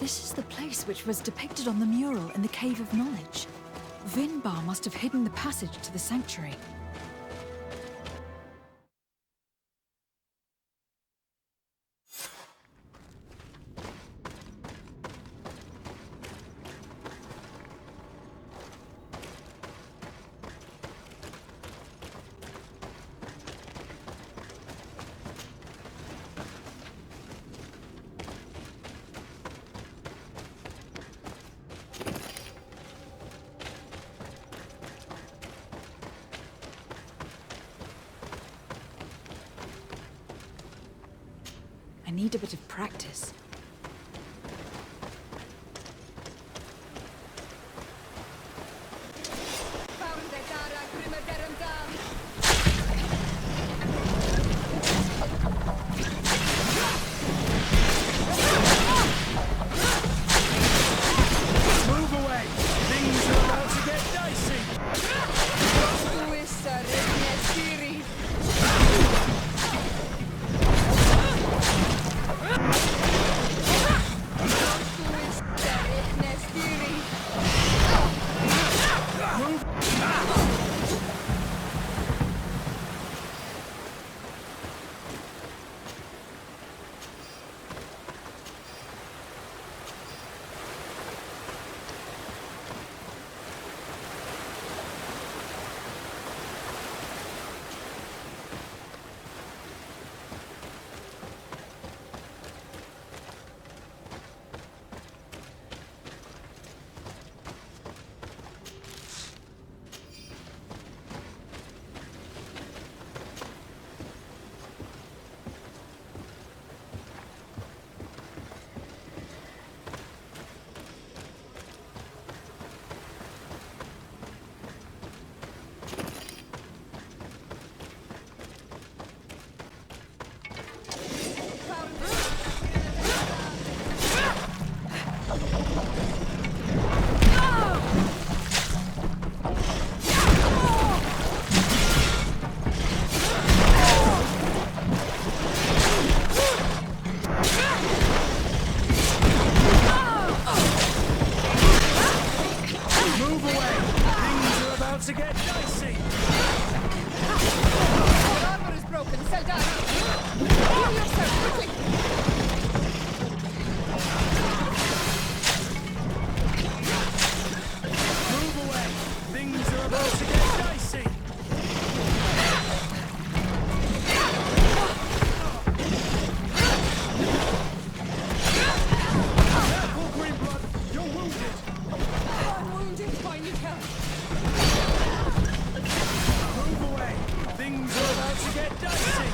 This is the place which was depicted on the mural in the Cave of Knowledge. Vinbar must have hidden the passage to the sanctuary. I need a bit of practice. Move away! Things are about to get dicey! To get dicey! Your armor is broken, Seldar! Heal yourself, quickly! Move away! Things are about to get dicey! Careful, Greenblood! You're wounded! I'm wounded, I need help! Move away! Things are about to get dicey!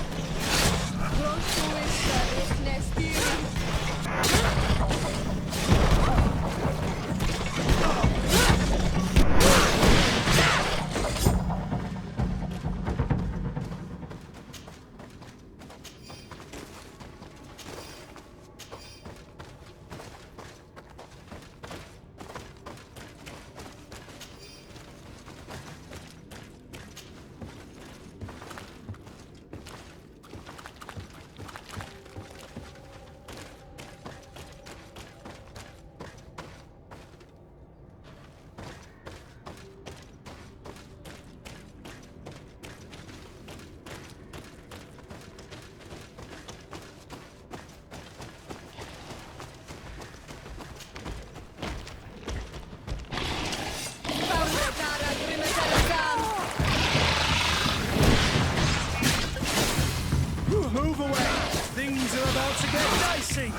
Move away! Things are about to get dicey!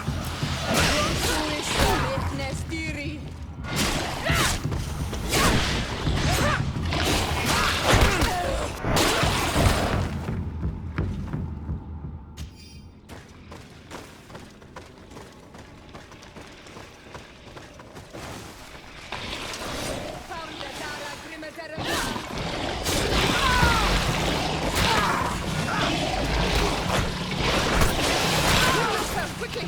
Quickly!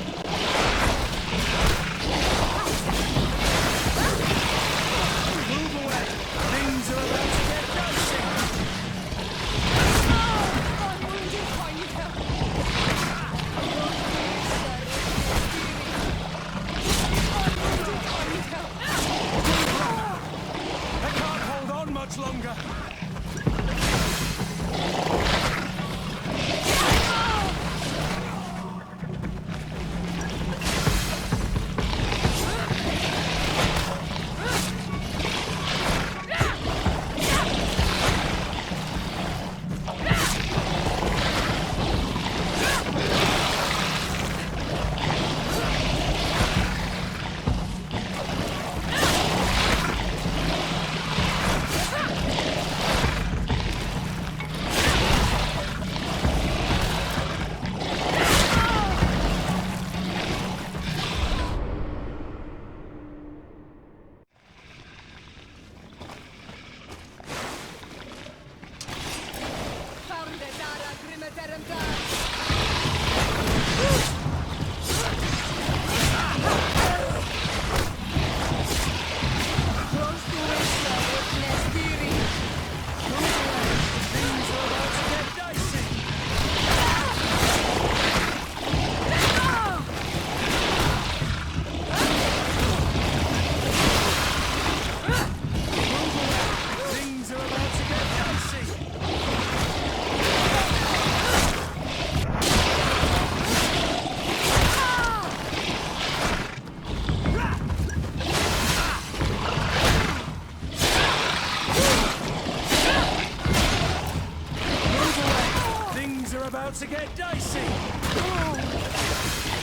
Things are about to get dicey. Things are about to get dicey.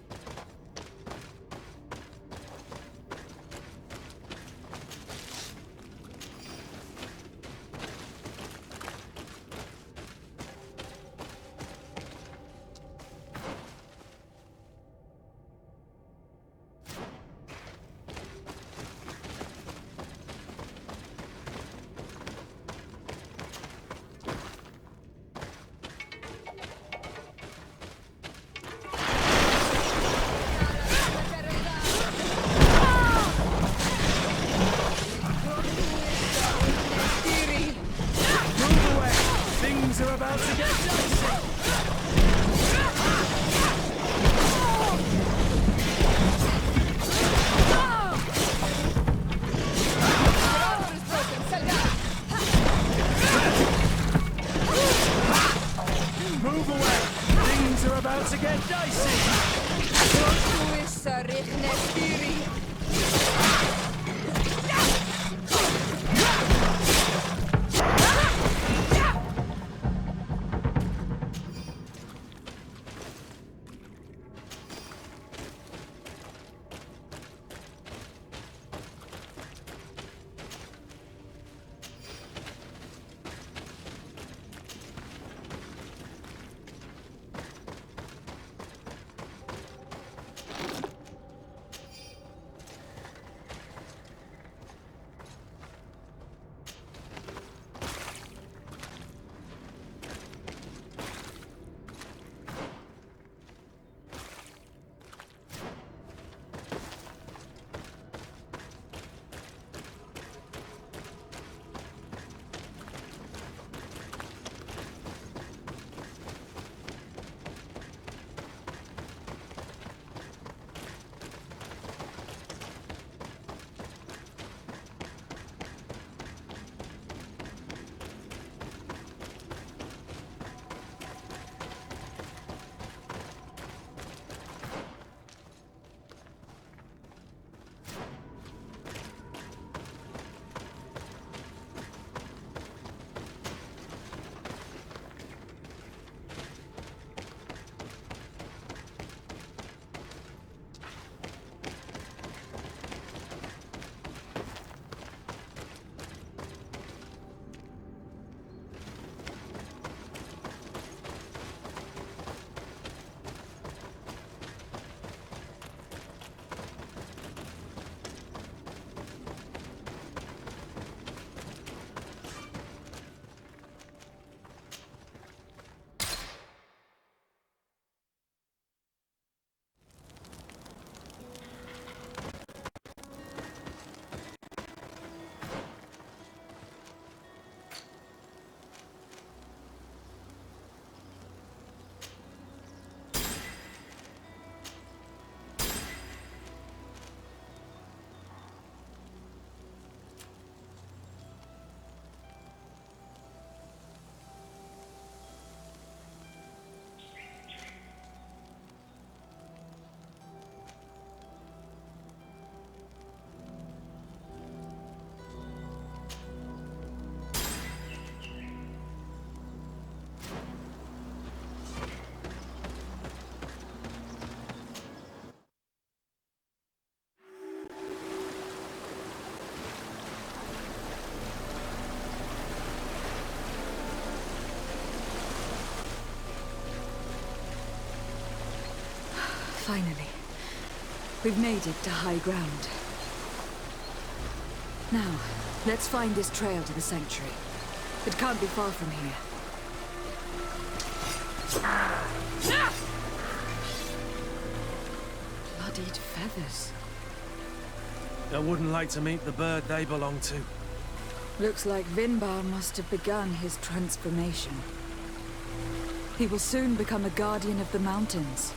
Things are about to get dicey. Move away. Things are about to get dicey. Move away. Things are about to get dicey. Finally. We've made it to high ground. Now, let's find this trail to the sanctuary. It can't be far from here. Bloodied feathers. I wouldn't like to meet the bird they belong to. Looks like Vinbar must have begun his transformation. He will soon become a guardian of the mountains.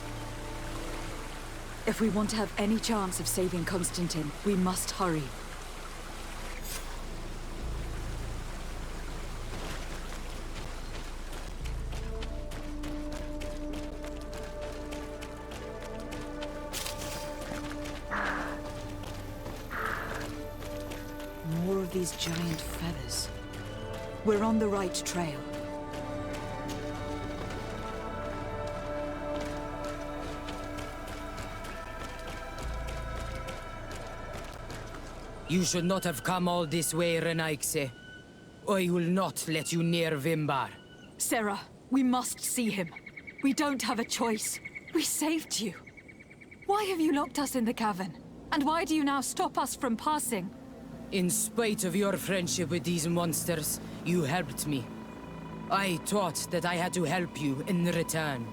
If we want to have any chance of saving Constantine, we must hurry. More of these giant feathers. We're on the right trail. You should not have come all this way, Renaikse. I will not let you near Vimbar. Sarah, we must see him. We don't have a choice. We saved you. Why have you locked us in the cavern? And why do you now stop us from passing? In spite of your friendship with these monsters, you helped me. I thought that I had to help you in return.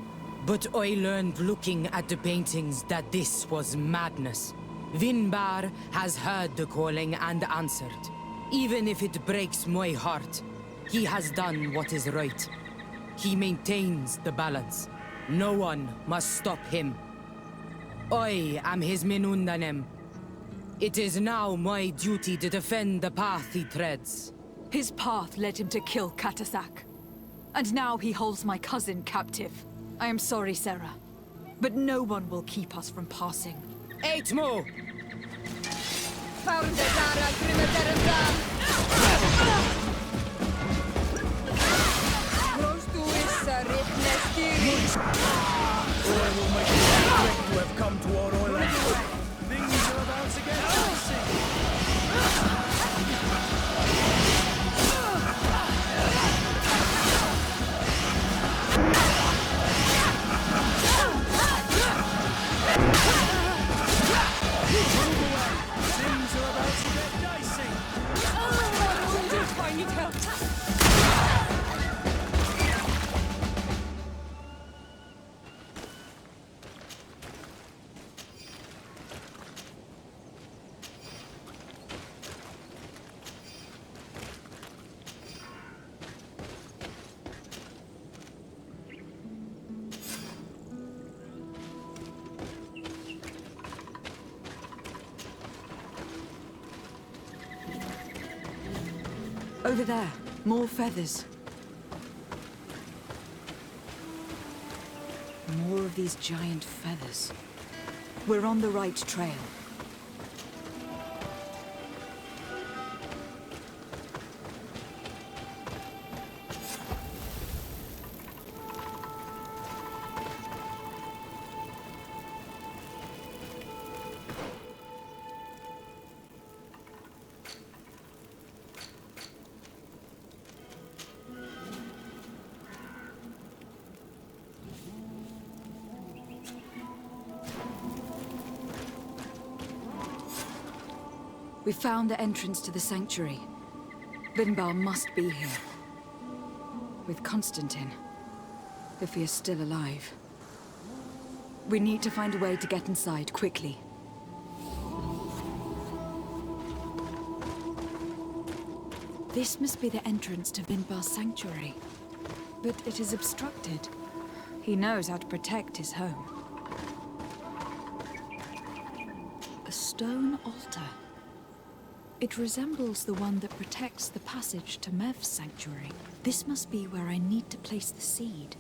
But I learned looking at the paintings that this was madness. Vinbar has heard the calling and answered. Even if it breaks my heart, he has done what is right. He maintains the balance. No one must stop him. I am his Minundanem. It is now my duty to defend the path he treads. His path led him to kill Katasak. And now he holds my cousin captive. I am sorry, Sarah. But no one will keep us from passing. Eitmo! Found the Zara Grimeterza! Close to his Ritnesti! Or will make it quick to have come to our island. Things are about to get dicey. Things are about to get dicey. I need help! Over there, more feathers. More of these giant feathers. We're on the right trail. We found the entrance to the sanctuary. Vinbar must be here. With Constantine. If he is still alive. We need to find a way to get inside, quickly. This must be the entrance to Vinbar's sanctuary. But it is obstructed. He knows how to protect his home. A stone altar. It resembles the one that protects the passage to Mev's sanctuary. This must be where I need to place the seed.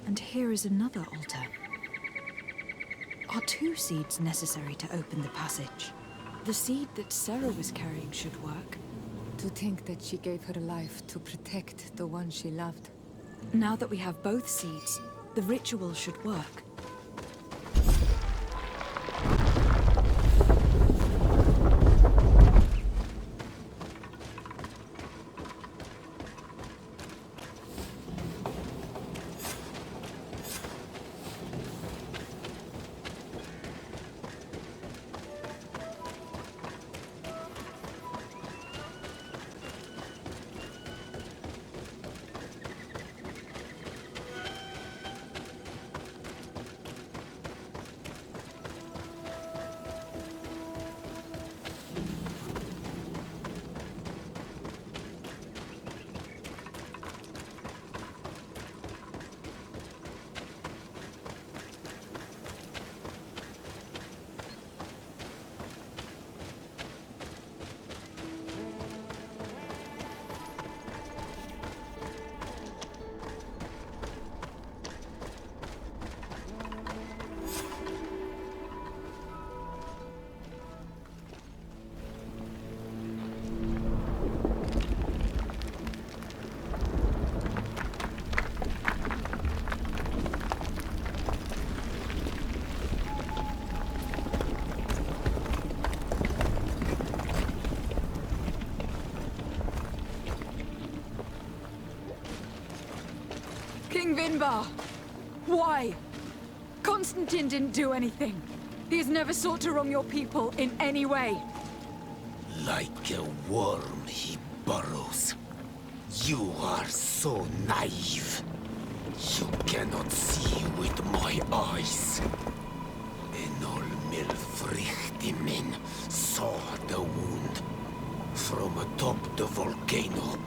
And here is another altar. Are 2 seeds necessary to open the passage? The seed that Sarah was carrying should work. To think that she gave her life to protect the one she loved. Now that we have both seeds, the ritual should work. Vinbar! Why? Constantine didn't do anything. He has never sought to wrong your people in any way. Like a worm he burrows. You are so naive. You cannot see with my eyes. Enol Milfrichtimin saw the wound. From atop the volcano,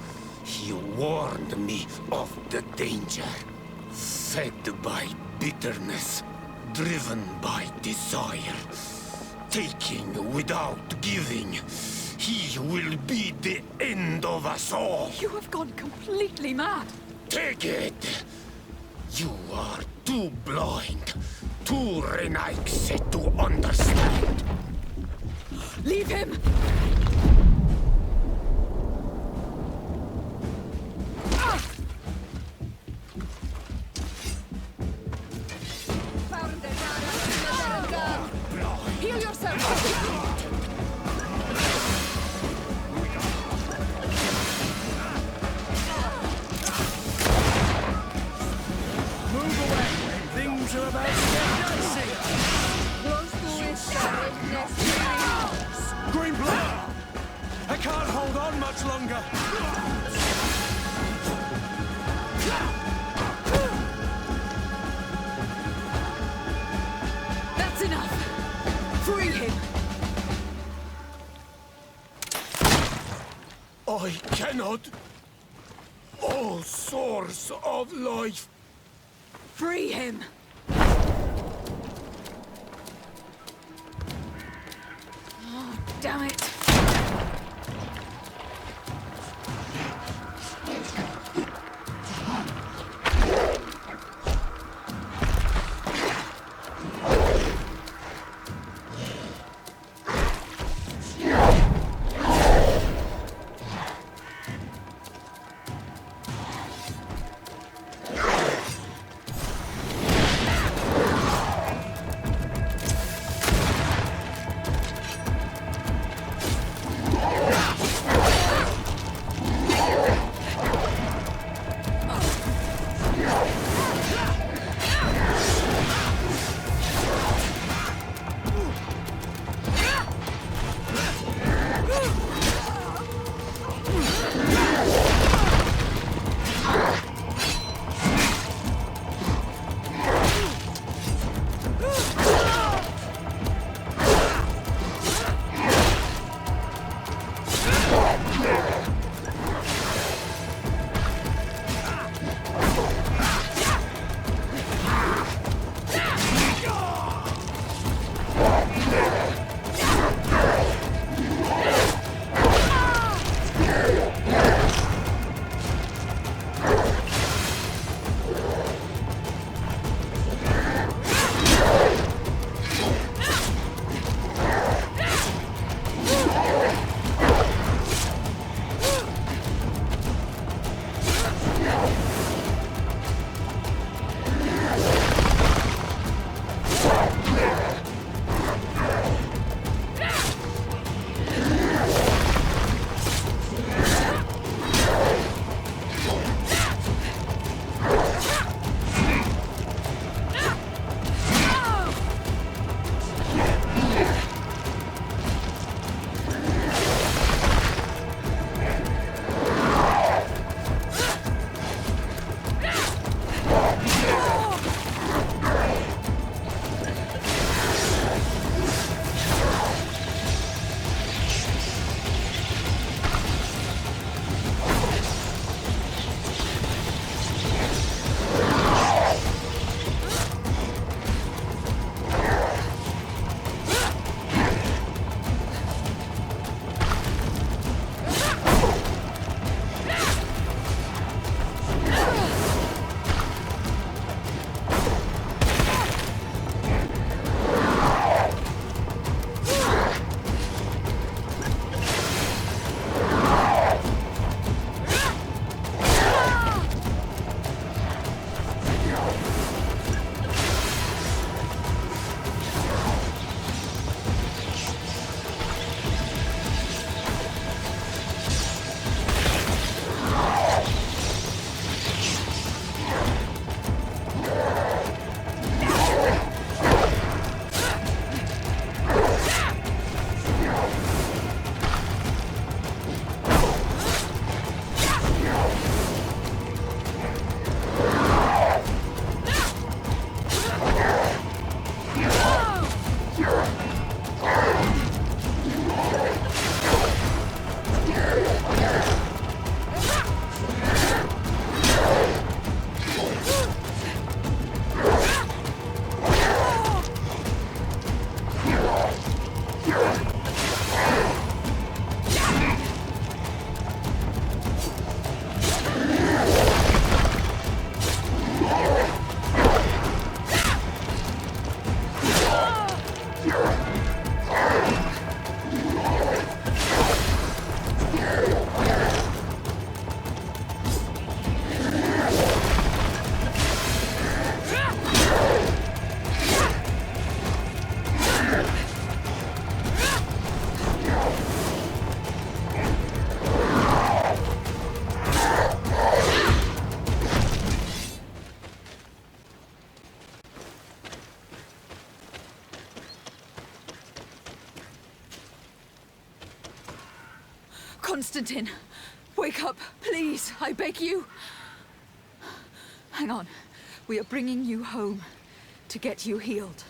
he warned me of the danger. Fed by bitterness, driven by desire, taking without giving, he will be the end of us all. You have gone completely mad. Take it! You are too blind, too renaixed to understand. Leave him! Heal yourself! Things are about to get dicey. Green blood! I can't hold on much longer. That's enough! Free him! I cannot. O source of life. Free him! Oh, damn it! Constantine, wake up, please, I beg you. Hang on. We are bringing you home to get you healed.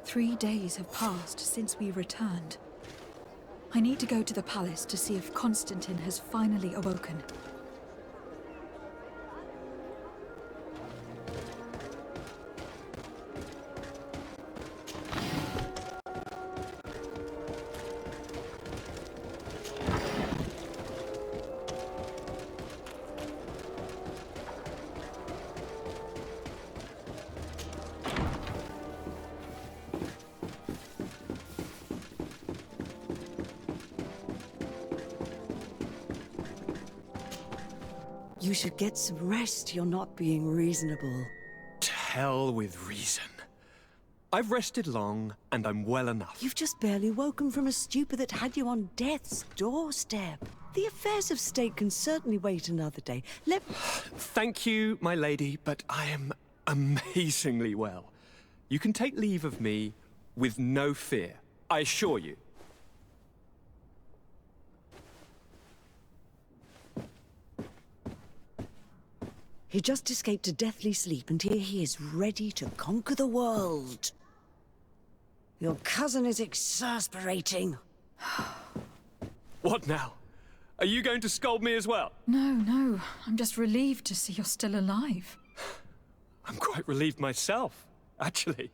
"3 days have passed since we returned. I need to go to the palace to see if Constantine has finally awoken. You should get some rest. You're not being reasonable. To hell with reason. I've rested long, and I'm well enough. You've just barely woken from a stupor that had you on death's doorstep. The affairs of state can certainly wait another day. Thank you, my lady, but I am amazingly well. You can take leave of me with no fear, I assure you. He just escaped a deathly sleep, and here he is, ready to conquer the world. Your cousin is exasperating. What now? Are you going to scold me as well? No. I'm just relieved to see you're still alive. I'm quite relieved myself, actually.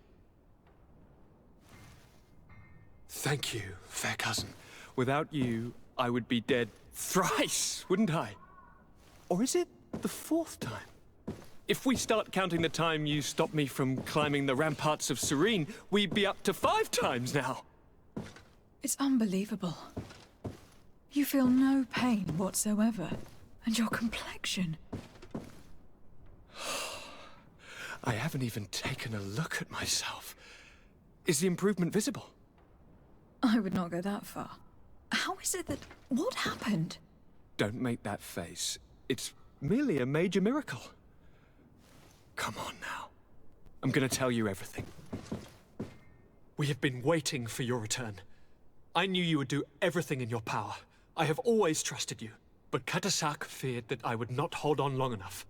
Thank you, fair cousin. Without you, I would be dead thrice, wouldn't I? Or is it the 4th time? If we start counting the time you stopped me from climbing the ramparts of Serene, we'd be up to 5 times now. It's unbelievable. You feel no pain whatsoever. And your complexion. I haven't even taken a look at myself. Is the improvement visible? I would not go that far. How is it that... What happened? Don't make that face. It's merely a major miracle. Come on now. I'm gonna tell you everything. We have been waiting for your return. I knew you would do everything in your power. I have always trusted you. But B.L.A.C.K feared that I would not hold on long enough.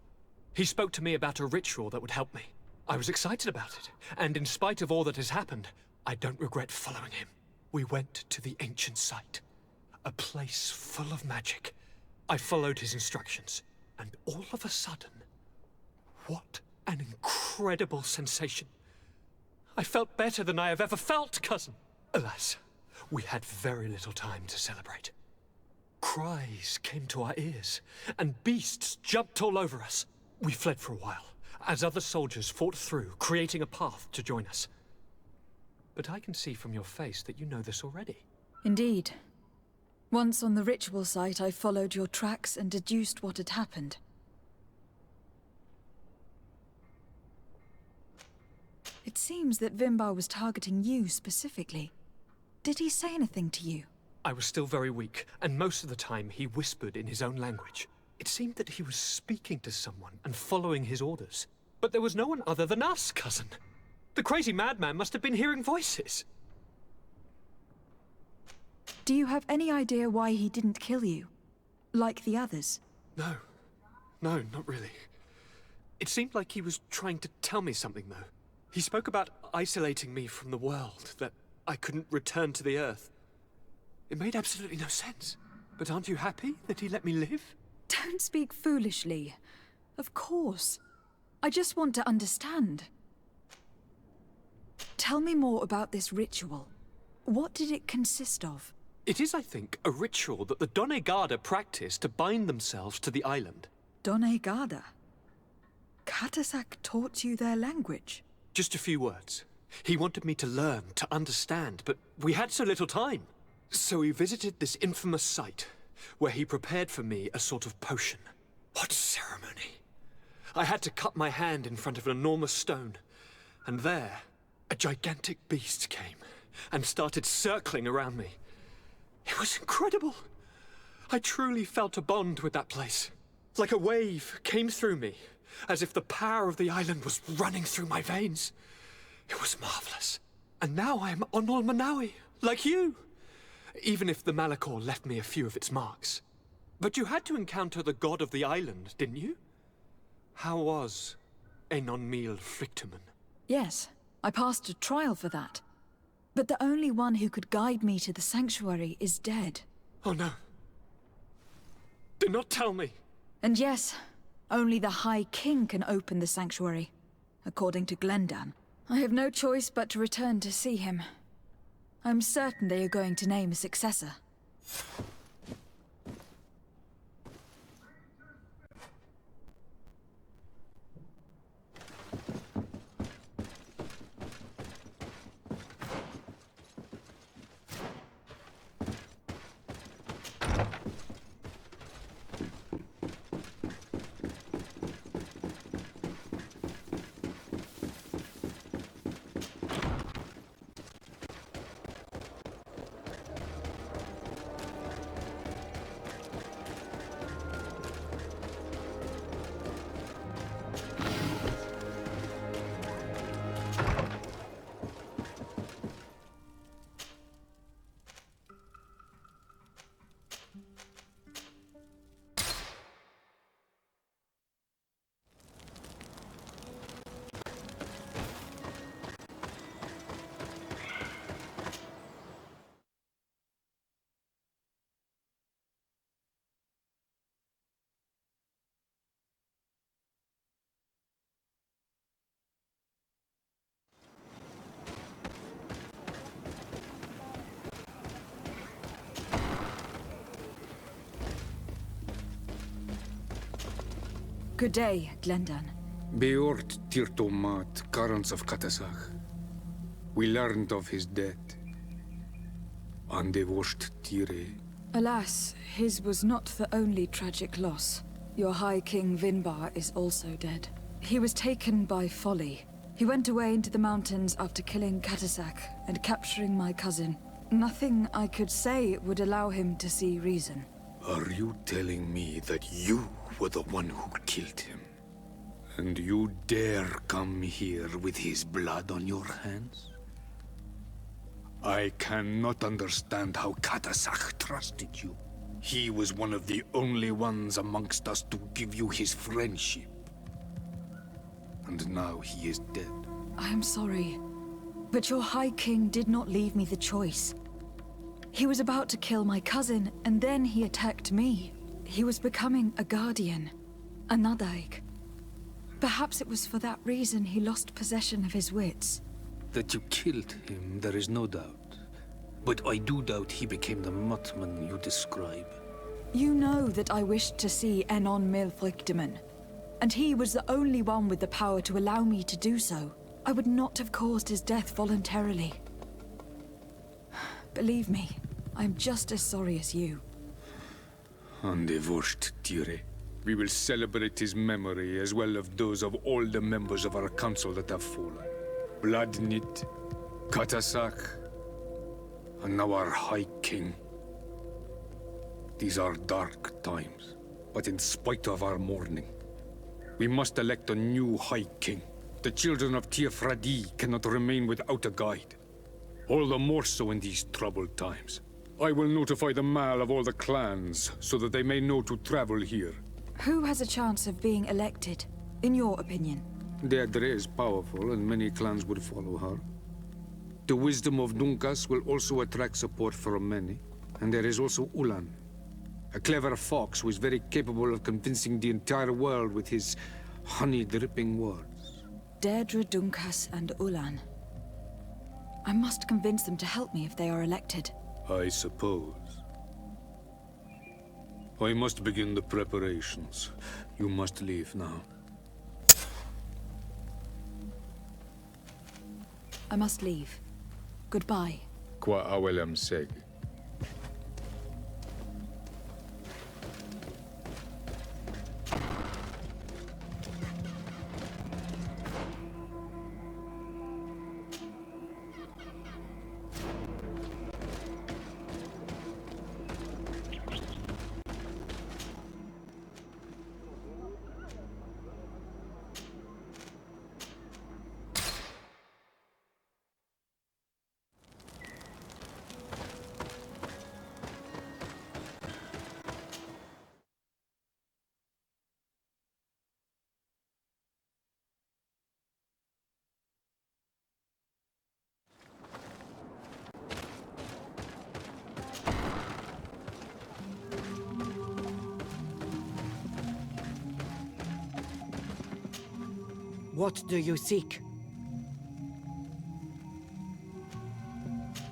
He spoke to me about a ritual that would help me. I was excited about it, and in spite of all that has happened, I don't regret following him. We went to the ancient site, a place full of magic. I followed his instructions, and all of a sudden, what an incredible sensation. I felt better than I have ever felt, cousin. Alas, we had very little time to celebrate. Cries came to our ears, and beasts jumped all over us. We fled for a while, as other soldiers fought through, creating a path to join us. But I can see from your face that you know this already. Indeed. Once on the ritual site, I followed your tracks and deduced what had happened. It seems that Vimbar was targeting you specifically. Did he say anything to you? I was still very weak, and most of the time he whispered in his own language. It seemed that he was speaking to someone and following his orders. But there was no one other than us, cousin. The crazy madman must have been hearing voices. Do you have any idea why he didn't kill you? Like the others? No, not really. It seemed like he was trying to tell me something, though. He spoke about isolating me from the world, that I couldn't return to the Earth. It made absolutely no sense. But aren't you happy that he let me live? Don't speak foolishly. Of course. I just want to understand. Tell me more about this ritual. What did it consist of? It is, I think, a ritual that the Donegada practice to bind themselves to the island. Donegada? B.L.A.C.K taught you their language? Just a few words. He wanted me to learn, to understand, but we had so little time. So we visited this infamous site, where he prepared for me a sort of potion. What ceremony! I had to cut my hand in front of an enormous stone, and there, a gigantic beast came, and started circling around me. It was incredible! I truly felt a bond with that place. Like a wave came through me, as if the power of the island was running through my veins. It was marvelous. And now I am on Manawi, like you. Even if the Malachor left me a few of its marks. But you had to encounter the god of the island, didn't you? How was Enon Mil Frictamen? Yes, I passed a trial for that. But the only one who could guide me to the sanctuary is dead. Oh no. Do not tell me. And yes, only the High King can open the sanctuary, according to Glendan. I have no choice but to return to see him. I'm certain they are going to name a successor. Good day, Glendan. Beort Tirtomat, Karans of Katasach. We learned of his death. Andevosht Tire. Alas, his was not the only tragic loss. Your High King Vinbar is also dead. He was taken by folly. He went away into the mountains after killing Katasak and capturing my cousin. Nothing I could say would allow him to see reason. Are you telling me that you were the one who killed him? And you dare come here with his blood on your hands? I cannot understand how Katasak trusted you. He was one of the only ones amongst us to give you his friendship. And now he is dead. I am sorry, but your High King did not leave me the choice. He was about to kill my cousin, and then he attacked me. He was becoming a guardian, a Nadaig. Perhaps it was for that reason he lost possession of his wits. That you killed him, there is no doubt. But I do doubt he became the Mutman you describe. You know that I wished to see Enon Mil Frictamen, and he was the only one with the power to allow me to do so. I would not have caused his death voluntarily. Believe me, I am just as sorry as you. Andevosht Tire. We will celebrate his memory as well as those of all the members of our council that have fallen. Bloodnit, Katasak, and now our High King. These are dark times, but in spite of our mourning, we must elect a new High King. The children of Tiafradi cannot remain without a guide. All the more so in these troubled times. I will notify the Mal of all the clans, so that they may know to travel here. Who has a chance of being elected, in your opinion? Deirdre is powerful, and many clans would follow her. The wisdom of Dunkas will also attract support from many. And there is also Ulan, a clever fox who is very capable of convincing the entire world with his honey-dripping words. Deirdre, Dunkas, and Ulan. I must convince them to help me if they are elected. I suppose. I must begin the preparations. You must leave now. I must leave. Goodbye. B.L.A.C.K. What do you seek?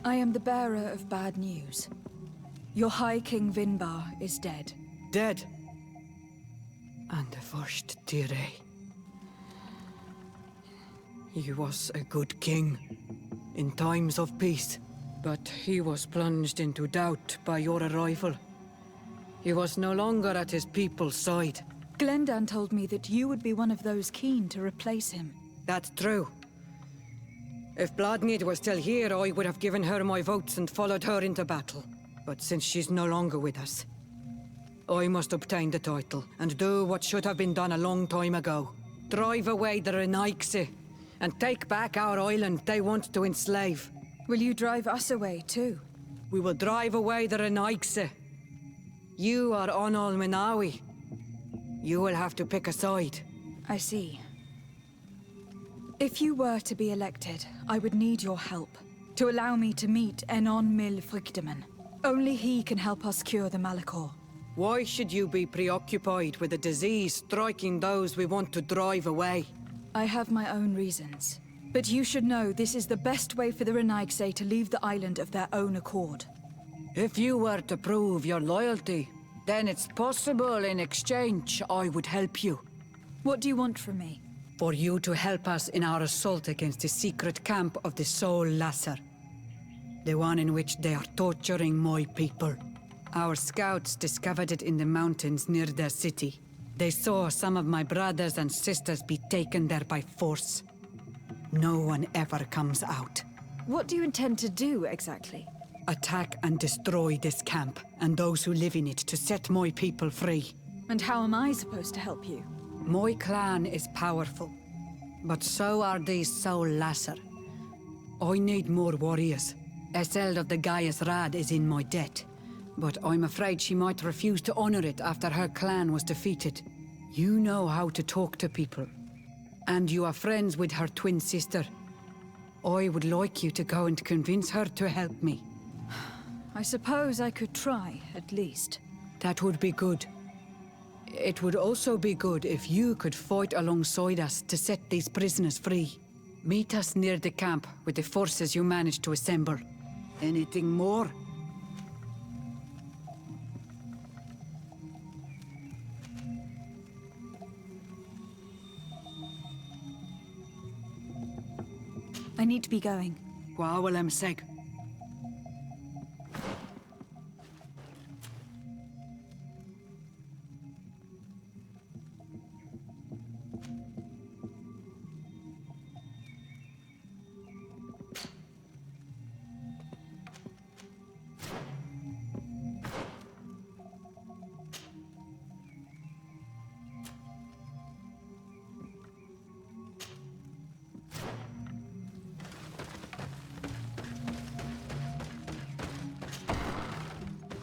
I am the bearer of bad news. Your High King Vinbar is dead. Dead. And the first Tire. He was a good king in times of peace, but he was plunged into doubt by your arrival. He was no longer at his people's side. Glendan told me that you would be one of those keen to replace him. That's true. If Bladnid was still here, I would have given her my votes and followed her into battle. But since she's no longer with us, I must obtain the title and do what should have been done a long time ago. Drive away the B.L.A.C.K and take back our island they want to enslave. Will you drive us away too? We will drive away the B.L.A.C.K. You are Onol Menawi. You will have to pick a side. I see. If you were to be elected, I would need your help to allow me to meet Enon Mil Frichteman. Only he can help us cure the Malachor. Why should you be preoccupied with a disease striking those we want to drive away? I have my own reasons. But you should know this is the best way for the B.L.A.C.K to leave the island of their own accord. If you were to prove your loyalty, then it's possible in exchange I would help you. What do you want from me? For you to help us in our assault against the secret camp of the Soul Lasser. The one in which they are torturing my people. Our scouts discovered it in the mountains near their city. They saw some of my brothers and sisters be taken there by force. No one ever comes out. What do you intend to do, exactly? Attack and destroy this camp, and those who live in it, to set my people free. And how am I supposed to help you? My clan is powerful, but so are these Soul Lasser. I need more warriors. Eseld of the Gaius Rad is in my debt, but I'm afraid she might refuse to honor it after her clan was defeated. You know how to talk to people, and you are friends with her twin sister. I would like you to go and convince her to help me. I suppose I could try, at least. That would be good. It would also be good if you could fight alongside us to set these prisoners free. Meet us near the camp with the forces you managed to assemble. Anything more? I need to be going. B.L.A.C.K.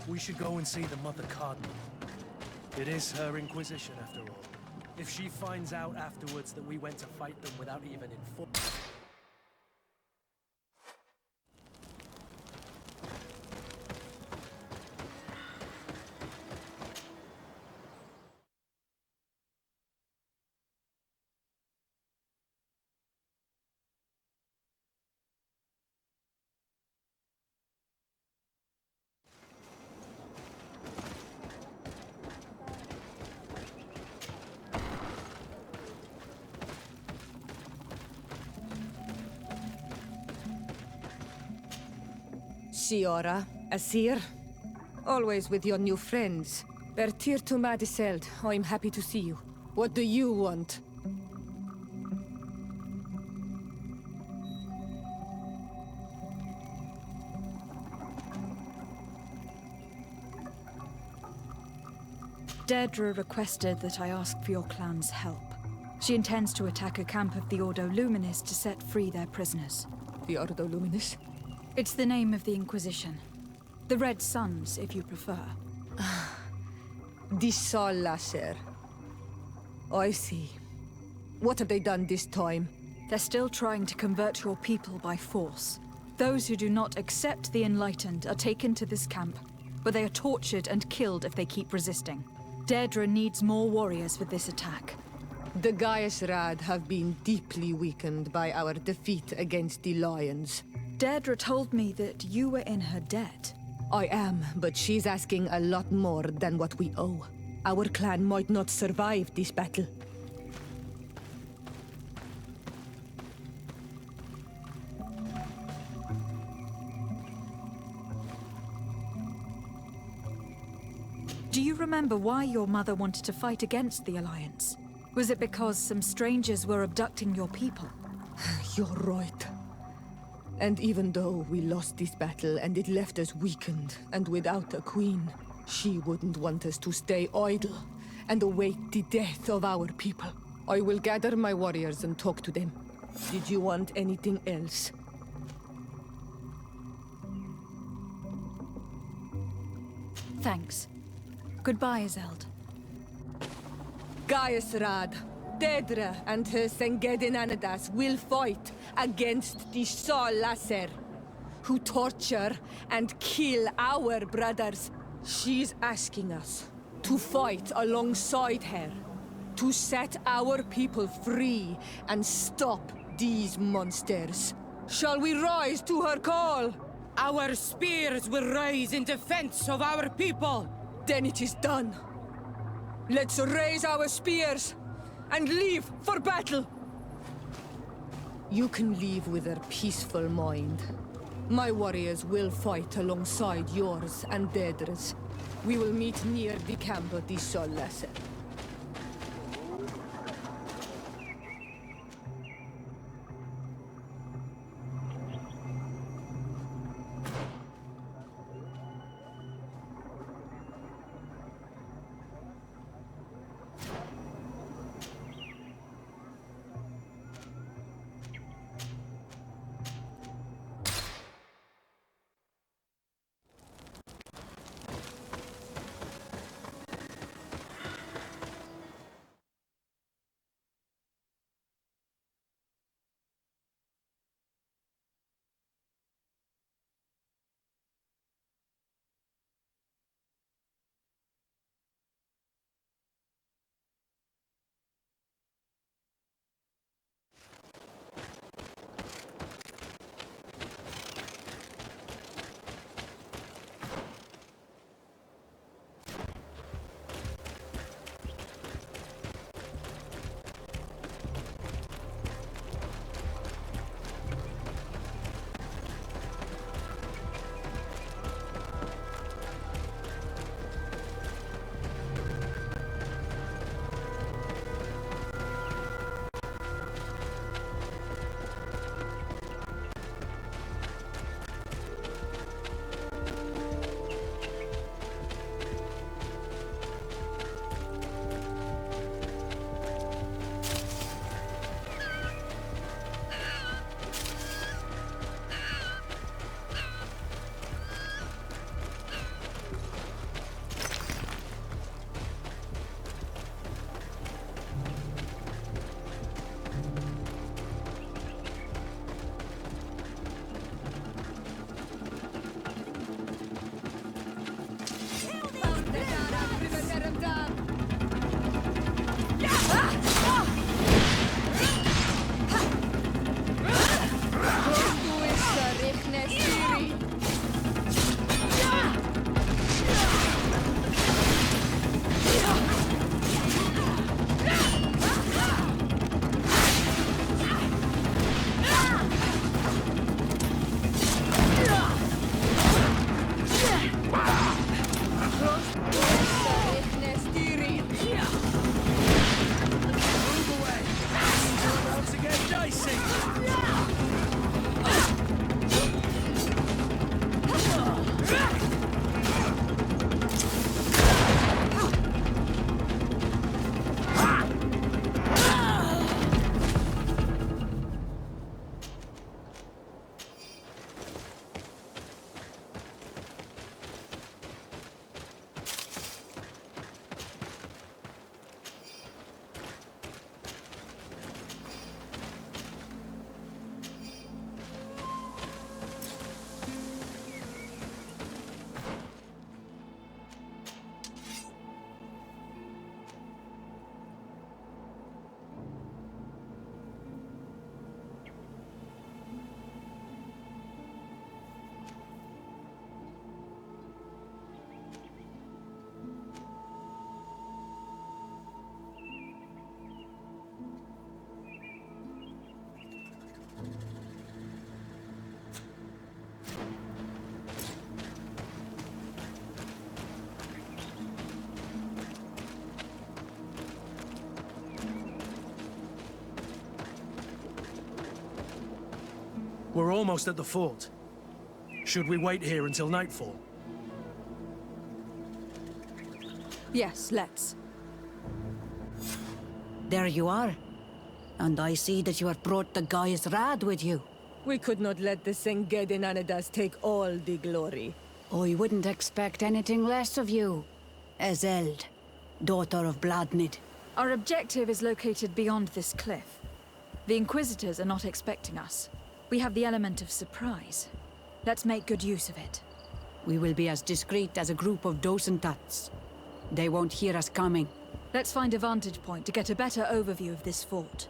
We should go and see the Mother Cardinal. It is her Inquisition, after all. If she finds out afterwards that we went to fight them without even informing... Siora, Asir. Always with your new friends. Bertir to Madiseld, I'm happy to see you. What do you want? Deirdre requested that I ask for your clan's help. She intends to attack a camp of the Ordo Luminis to set free their prisoners. The Ordo Luminis? It's the name of the Inquisition. The Red Suns, if you prefer. The B.L.A.C.K. I see. What have they done this time? They're still trying to convert your people by force. Those who do not accept the Enlightened are taken to this camp, where they are tortured and killed if they keep resisting. Deirdre needs more warriors for this attack. The Rad have been deeply weakened by our defeat against the Lions. Deirdre told me that you were in her debt. I am, but she's asking a lot more than what we owe. Our clan might not survive this battle. Do you remember why your mother wanted to fight against the Alliance? Was it because some strangers were abducting your people? You're right. And even though we lost this battle and it left us weakened and without a queen, she wouldn't want us to stay idle and await the death of our people. I will gather my warriors and talk to them. Did you want anything else? Thanks. Goodbye, Izeld. Rad, Deirdre and her Sengedin Anadas will fight against the B.L.A.C.K, who torture and kill our brothers. She's asking us to fight alongside her, to set our people free and stop these monsters. Shall we rise to her call? Our spears will rise in defense of our people! Then it is done. Let's raise our spears and leave for battle. You can leave with a peaceful mind. My warriors will fight alongside yours and Deirdre's. We will meet near the camp of the B.L.A.C.K. We're almost at the fort. Should we wait here until nightfall? Yes, let's. There you are. And I see that you have brought the Gaia's Rad with you. We could not let the Sengedin Anadas take all the glory. I wouldn't expect anything less of you, Ezeld, daughter of Bladnid. Our objective is located beyond this cliff. The Inquisitors are not expecting us. We have the element of surprise. Let's make good use of it. We will be as discreet as a group of Dosentats. They won't hear us coming. Let's find a vantage point to get a better overview of this fort.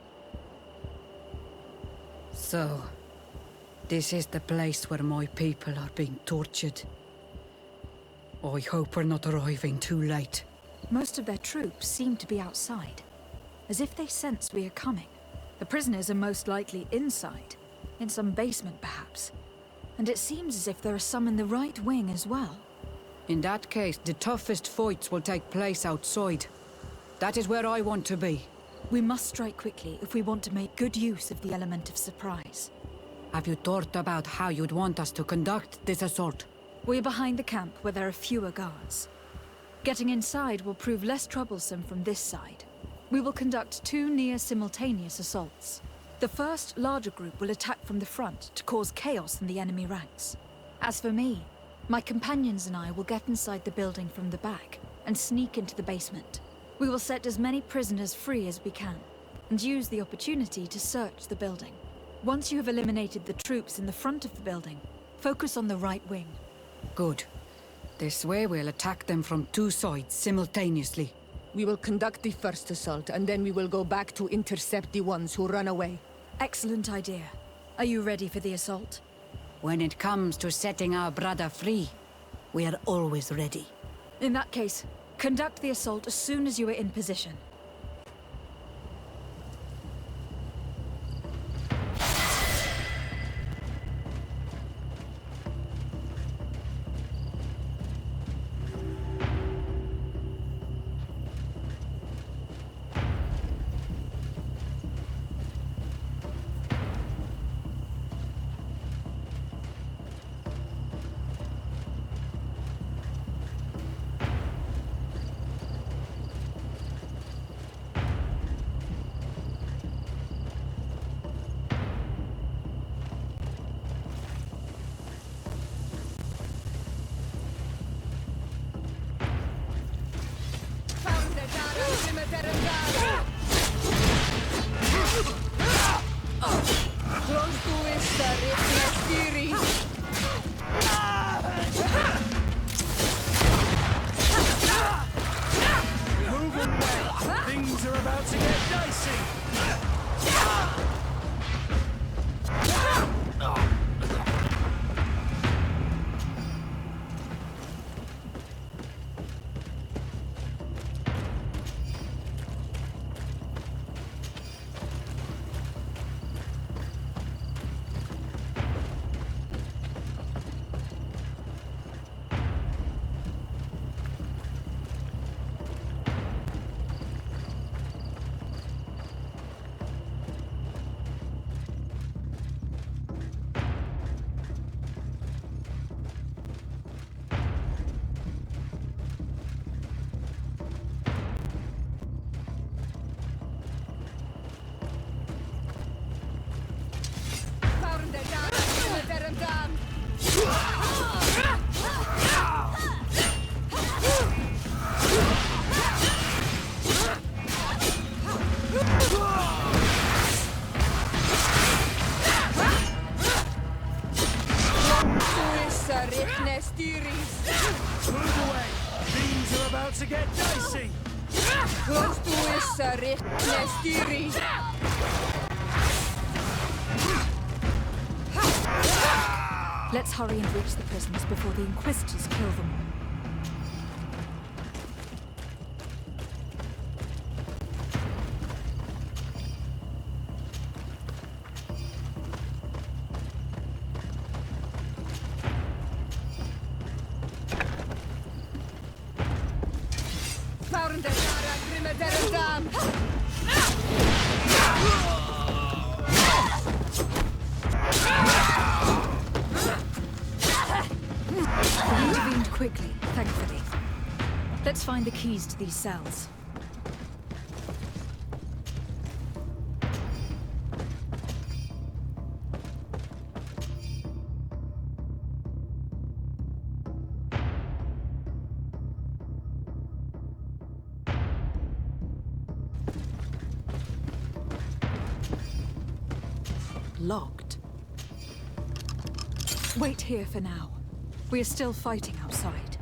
So, this is the place where my people are being tortured. I hope we're not arriving too late. Most of their troops seem to be outside, as if they sense we are coming. The prisoners are most likely inside, in some basement perhaps. And it seems as if there are some in the right wing as well. In that case, the toughest fights will take place outside. That is where I want to be. We must strike quickly if we want to make good use of the element of surprise. Have you thought about how you'd want us to conduct this assault? We're behind the camp where there are fewer guards. Getting inside will prove less troublesome from this side. We will conduct 2 near-simultaneous assaults. The first, larger group will attack from the front to cause chaos in the enemy ranks. As for me, my companions and I will get inside the building from the back and sneak into the basement. We will set as many prisoners free as we can, and use the opportunity to search the building. Once you have eliminated the troops in the front of the building, focus on the right wing. Good. This way we'll attack them from 2 sides simultaneously. We will conduct the first assault, and then we will go back to intercept the ones who run away. Excellent idea. Are you ready for the assault? When it comes to setting our brother free, we are always ready. In that case, conduct the assault as soon as you are in position. Things are about to get dicey! Move away! Things are about to get dicey! Let's hurry and reach the prisoners before the Inquisitors kill them all. quickly, thankfully. Let's find the keys to these cells. Locked. Wait here for now. We are still fighting outside.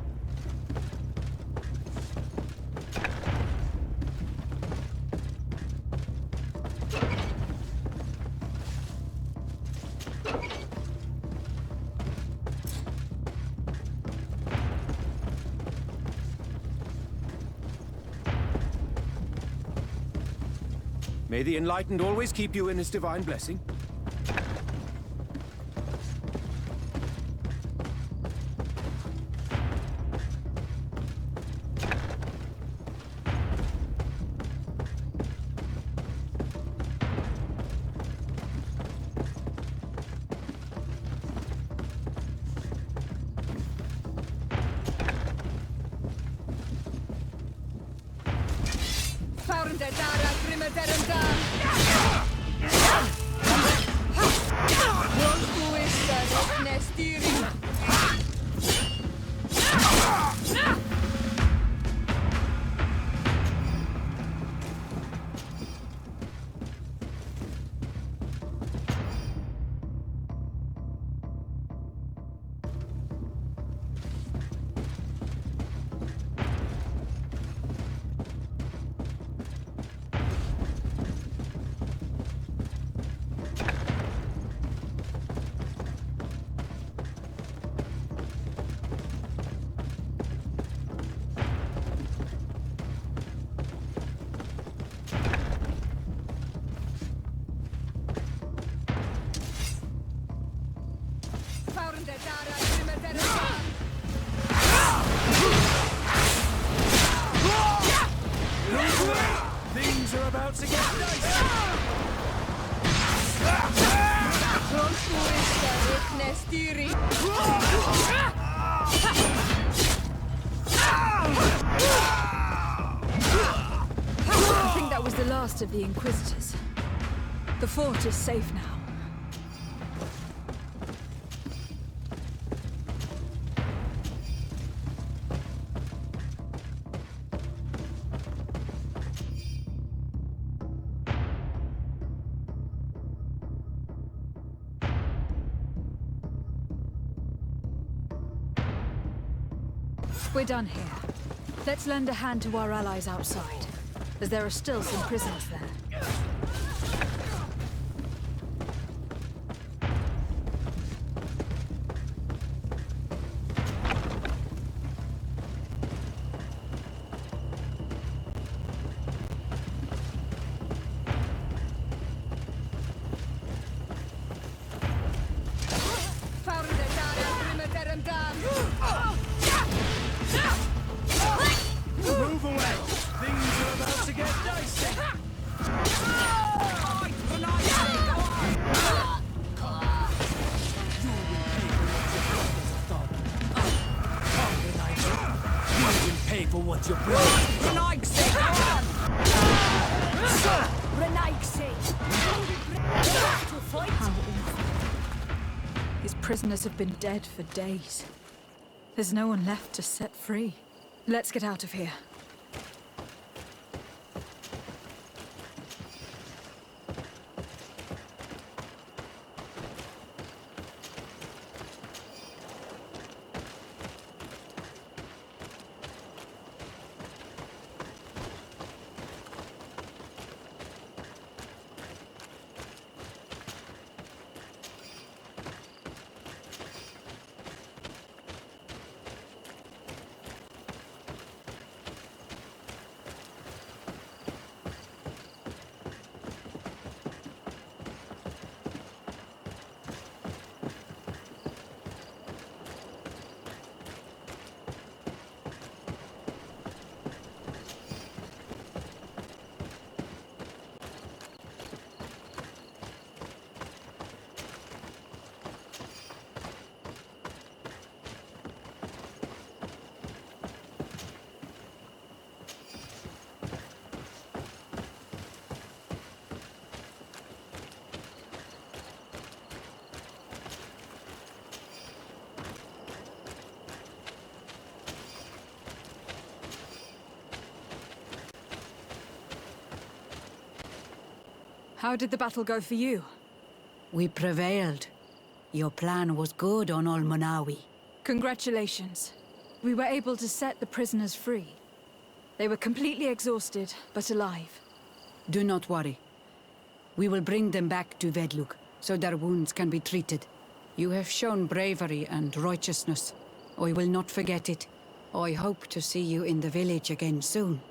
May the Enlightened always keep you in his divine blessing. Things are about to get dicey. I think that was the last of the Inquisitors. The fort is safe now. We're done here. Let's lend a hand to our allies outside, as there are still some prisoners there. Move away. Things are about to get dicey. You will pay for what you've done. How awful. His prisoners have been dead for days. There's no one left to set free. Let's get out of here. How did the battle go for you? We prevailed. Your plan was good on Olmonawi. Congratulations. We were able to set the prisoners free. They were completely exhausted, but alive. Do not worry. We will bring them back to Vedluk, so their wounds can be treated. You have shown bravery and righteousness. I will not forget it. I hope to see you in the village again soon.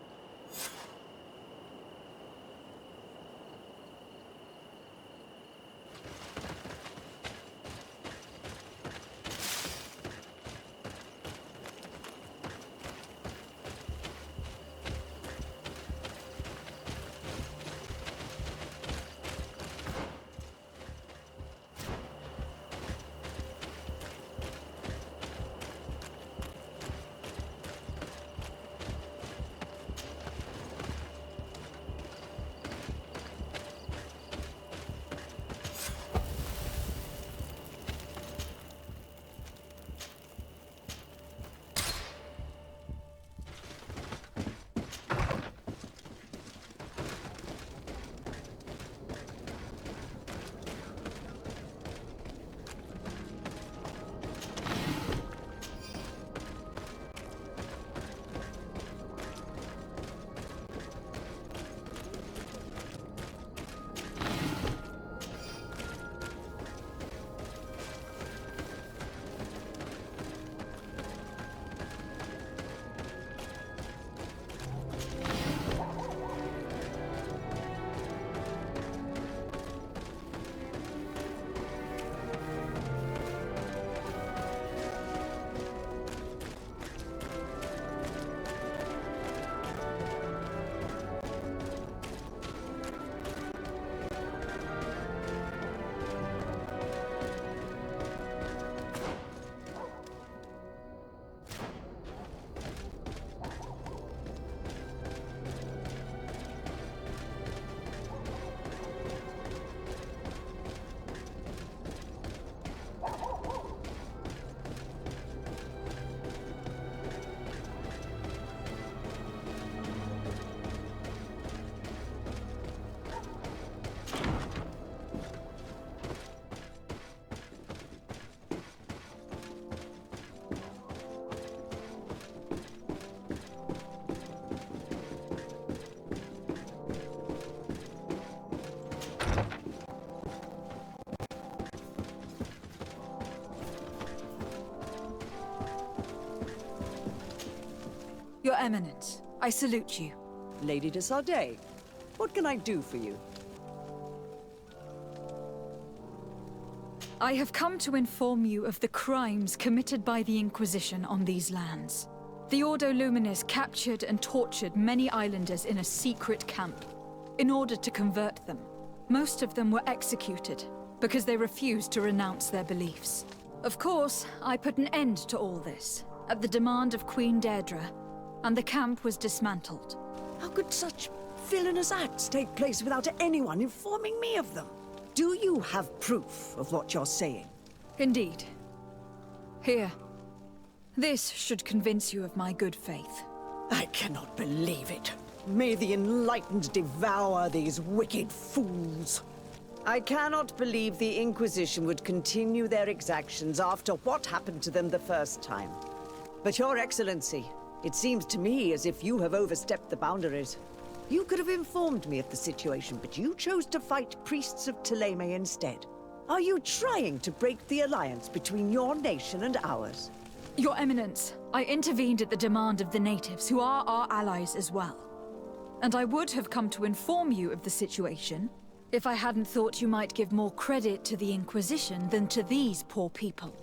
Your Eminence, I salute you. Lady de Sardet, what can I do for you? I have come to inform you of the crimes committed by the Inquisition on these lands. The Ordo Luminis captured and tortured many islanders in a secret camp in order to convert them. Most of them were executed because they refused to renounce their beliefs. Of course, I put an end to all this at the demand of Queen Deirdre, and the camp was dismantled. How could such villainous acts take place without anyone informing me of them? Do you have proof of what you're saying? Indeed. Here. This should convince you of my good faith. I cannot believe it. May the enlightened devour these wicked fools. I cannot believe the Inquisition would continue their exactions after what happened to them the first time. But Your Excellency, it seems to me as if you have overstepped the boundaries. You could have informed me of the situation, but you chose to fight priests of Thélème instead. Are you trying to break the alliance between your nation and ours? Your Eminence, I intervened at the demand of the natives, who are our allies as well. And I would have come to inform you of the situation if I hadn't thought you might give more credit to the Inquisition than to these poor people.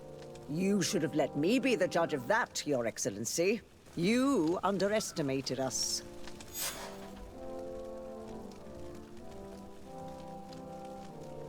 You should have let me be the judge of that, Your Excellency. You underestimated us.